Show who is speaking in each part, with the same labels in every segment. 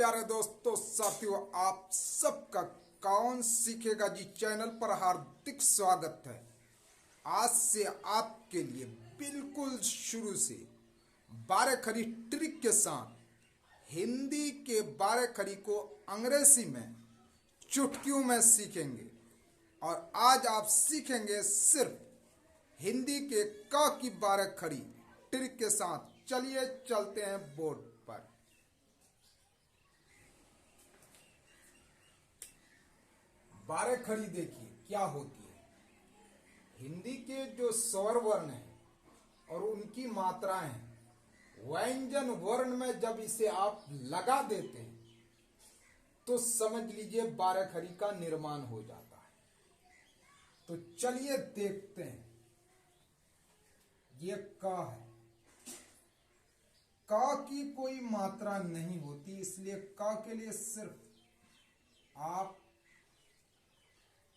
Speaker 1: प्यारे दोस्तों साथियों, आप सबका कौन सीखेगा जी चैनल पर हार्दिक स्वागत है। आज से आपके लिए बिल्कुल शुरू से 12 खड़ी ट्रिक के साथ हिंदी के 12 खड़ी को अंग्रेजी में चुटकियों में सीखेंगे। और आज आप सीखेंगे सिर्फ हिंदी के क की 12 खड़ी ट्रिक के साथ। चलिए चलते हैं बोर्ड पर। बारह खड़ी देखिए क्या होती है। हिंदी के जो स्वर वर्ण है और उनकी मात्राएं हैं, व्यंजन वर्ण में जब इसे आप लगा देते हैं तो समझ लीजिए 12 खड़ी का निर्माण हो जाता है। तो चलिए देखते हैं। ये क है। क की कोई मात्रा नहीं होती, इसलिए क के लिए सिर्फ आप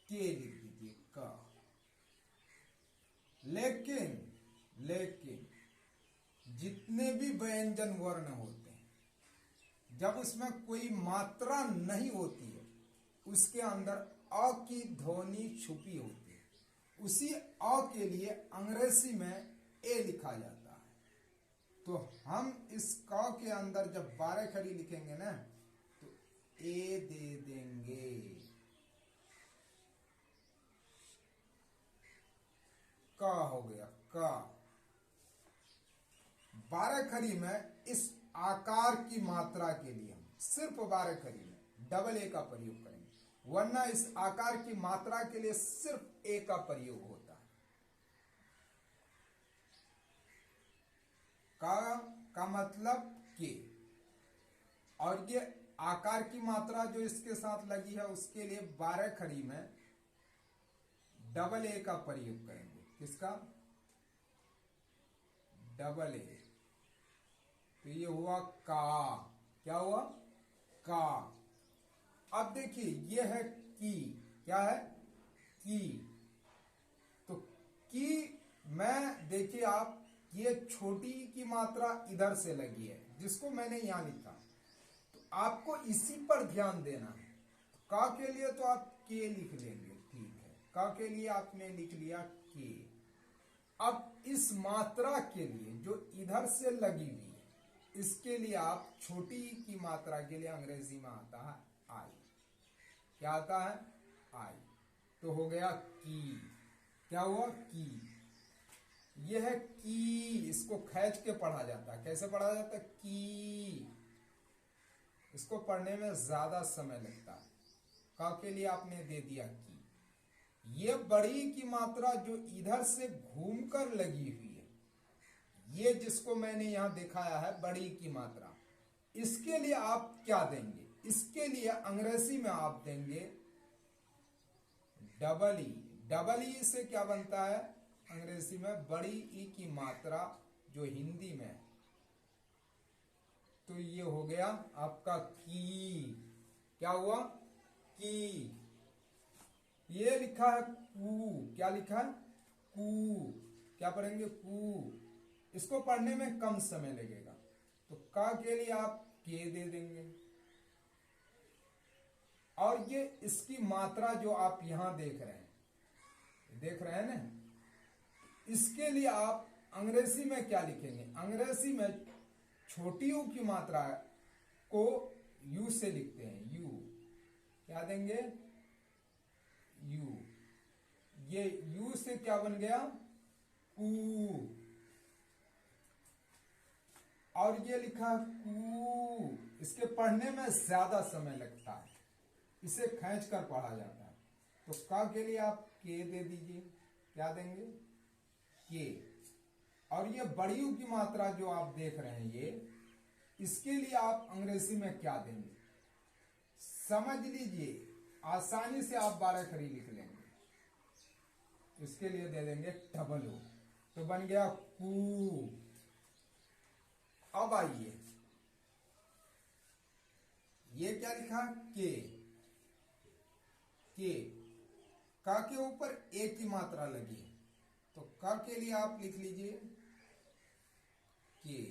Speaker 1: के लिख दीजिए क। लेकिन जितने भी व्यंजन वर्ण होते हैं, जब उसमें कोई मात्रा नहीं होती है, उसके अंदर अ की ध्वनि छुपी होती है। उसी अ के लिए अंग्रेजी में ए लिखा जाता है। तो हम इस क के अंदर जब 12 खड़ी लिखेंगे ना, तो ए दे देंगे। क हो गया क। 12 खड़ी में इस आकार की मात्रा के लिए हम सिर्फ 12 खड़ी में डबल ए का प्रयोग करेंगे, वरना इस आकार की मात्रा के लिए सिर्फ ए का प्रयोग होता है। का मतलब के, और ये आकार की मात्रा जो इसके साथ लगी है उसके लिए 12 खड़ी में डबल ए का प्रयोग करेंगे। किसका? Double A. तो ये हुआ का। क्या हुआ? का। अब देखिए ये है की। क्या है? की। तो की में देखिए आप, ये छोटी की मात्रा इधर से लगी है जिसको मैंने यहां लिखा, तो आपको इसी पर ध्यान देना है। तो का के लिए तो आप के लिख लेंगे, ठीक है। का के लिए आपने लिख लिया के। अब इस मात्रा के लिए जो इधर से लगी हुई है, इसके लिए आप छोटी की मात्रा के लिए अंग्रेजी में आता है आई। क्या आता है? आई। तो हो गया की। क्या हुआ? की। यह है की। इसको खींच के पढ़ा जाता है। कैसे पढ़ा जाता है? की। इसको पढ़ने में ज्यादा समय लगता है। का के लिए आपने दे दिया की। ये बड़ी की मात्रा जो इधर से घूमकर लगी हुई है, ये जिसको मैंने यहां दिखाया है बड़ी की मात्रा, इसके लिए आप क्या देंगे? इसके लिए अंग्रेजी में आप देंगे डबल ई। डबल ई से क्या बनता है अंग्रेजी में? बड़ी ई की मात्रा जो हिंदी में है। तो ये हो गया आपका की। क्या हुआ? की। ये लिखा है कू। क्या लिखा है? कू। क्या पढ़ेंगे? कू। इसको पढ़ने में कम समय लगेगा, तो का के लिए आप के दे देंगे। और ये इसकी मात्रा जो आप यहां देख रहे हैं ना, इसके लिए आप अंग्रेजी में क्या लिखेंगे? अंग्रेजी में छोटी यू की मात्रा को यू से लिखते हैं। यू। क्या देंगे? यू। ये यू से क्या बन गया? कू। और ये लिखा कू। इसके पढ़ने में ज्यादा समय लगता है, इसे खींच कर पढ़ा जाता है। तो का के लिए आप के दे दीजिए। क्या देंगे? के। और ये बड़ी यू की मात्रा जो आप देख रहे हैं, ये इसके लिए आप अंग्रेजी में क्या देंगे? समझ लीजिए, आसानी से आप 12 खड़ी लिख लेंगे। इसके लिए दे देंगे डबल ओ। तो बन गया कू। अब आइए, ये क्या लिखा? के। के। का के ऊपर ए की मात्रा लगी है, तो का के लिए आप लिख लीजिए के।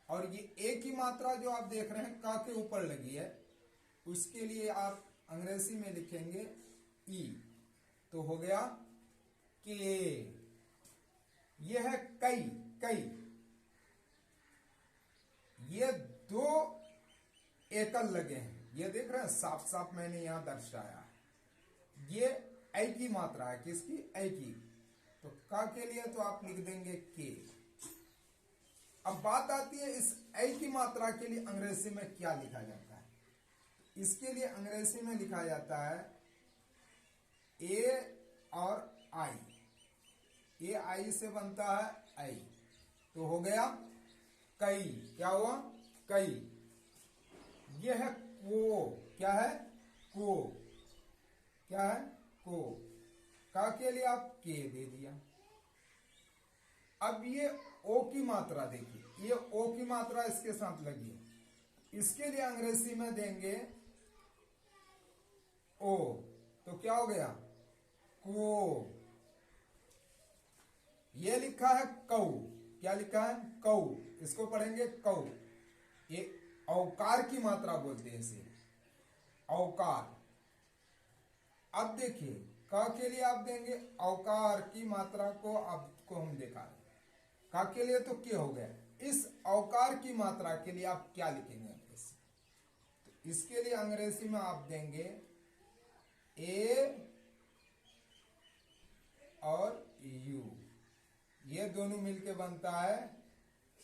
Speaker 1: और ये एक ही मात्रा जो आप देख रहे हैं का के ऊपर लगी है, उसके लिए आप अंग्रेजी में लिखेंगे ई, तो हो गया के। यह है कई, कई, ये दो एकल लगे हैं, ये देख रहे हैं साफ साफ मैंने यहां दर्शाया। ये ऐ की मात्रा है, किसकी? ऐ की। तो का के लिए तो आप लिख देंगे के। अब बात आती है इस ऐ की मात्रा के लिए अंग्रेजी में क्या लिखा जाता है। इसके लिए अंग्रेजी में लिखा जाता है ए और आई। ए आई से बनता है आई, तो हो गया कई। क्या हुआ? कई। यह है को, क्या है? को, क्या है? को। का के लिए आप के दे दिया। अब ये ओ की मात्रा देखिए, ये ओ की मात्रा इसके साथ लगी है, इसके लिए अंग्रेजी में देंगे ओ, तो क्या हो गया? को। ये लिखा है कौ, क्या लिखा है? कौ, इसको पढ़ेंगे कौ। ये औकार की मात्रा बोलते हैं इसे, औकार। अब देखिए का के लिए आप देंगे औकार की मात्रा को, आपको हम देखा रहे का के लिए तो क्या हो गया। इस औकार की मात्रा के लिए आप क्या लिखेंगे अंग्रेजी? तो इसके लिए अंग्रेजी में आप देंगे ए और यू, ये दोनों मिलके बनता है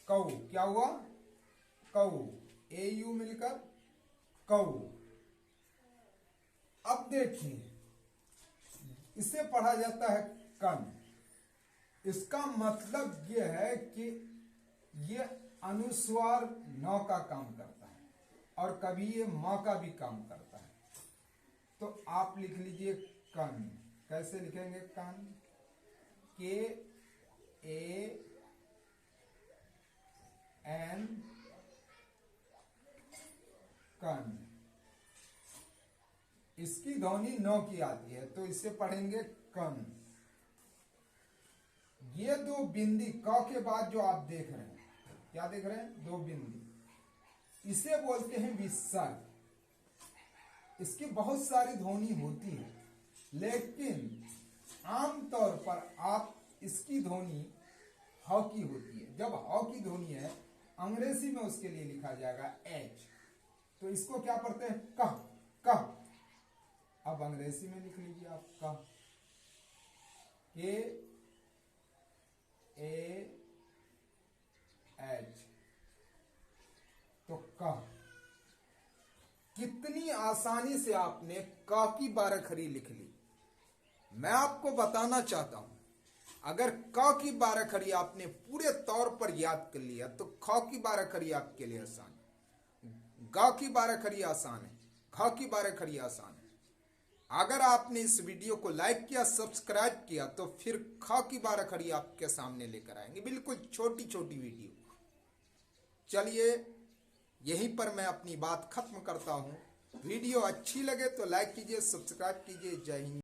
Speaker 1: कौ। क्या हुआ? कौ। ए यू मिलकर कौ। अब देखिए इसे पढ़ा जाता है कन। इसका मतलब यह है कि यह अनुस्वार न का काम करता है और कभी ये म का भी काम करता है। तो आप लिख लीजिए कन। कैसे लिखेंगे? कन, के ए एन, कन। इसकी ध्वनि नौ की आती है, तो इसे पढ़ेंगे कन। ये दो बिंदी क के बाद जो आप देख रहे हैं, क्या देख रहे हैं? दो बिंदी, इसे बोलते हैं विसर्ग। इसकी बहुत सारी ध्वनि होती है, लेकिन आमतौर पर आप इसकी ध्वनि ह की होती है। जब ह की ध्वनि है अंग्रेजी में उसके लिए लिखा जाएगा एच, तो इसको क्या पढ़ते हैं? कह, कह। अब अंग्रेजी में लिख लीजिए आप कह, के ए एच, तो कह। कितनी आसानी से आपने क की बारहखरी लिख ली। मैं आपको बताना चाहता हूं, अगर क की बारहखरी आपने पूरे तौर पर याद कर लिया तो ख की बारहखरी आपके लिए आसान है, ग की बारहखरी आसान है, ख की बारहखरी आसान है। अगर आपने इस वीडियो को लाइक किया, सब्सक्राइब किया, तो फिर ख की बारहखरी आपके सामने लेकर आएंगे, बिल्कुल छोटी छोटी वीडियो। चलिए यहीं पर मैं अपनी बात खत्म करता हूं। वीडियो अच्छी लगे तो लाइक कीजिए, सब्सक्राइब कीजिए। जय हिंद।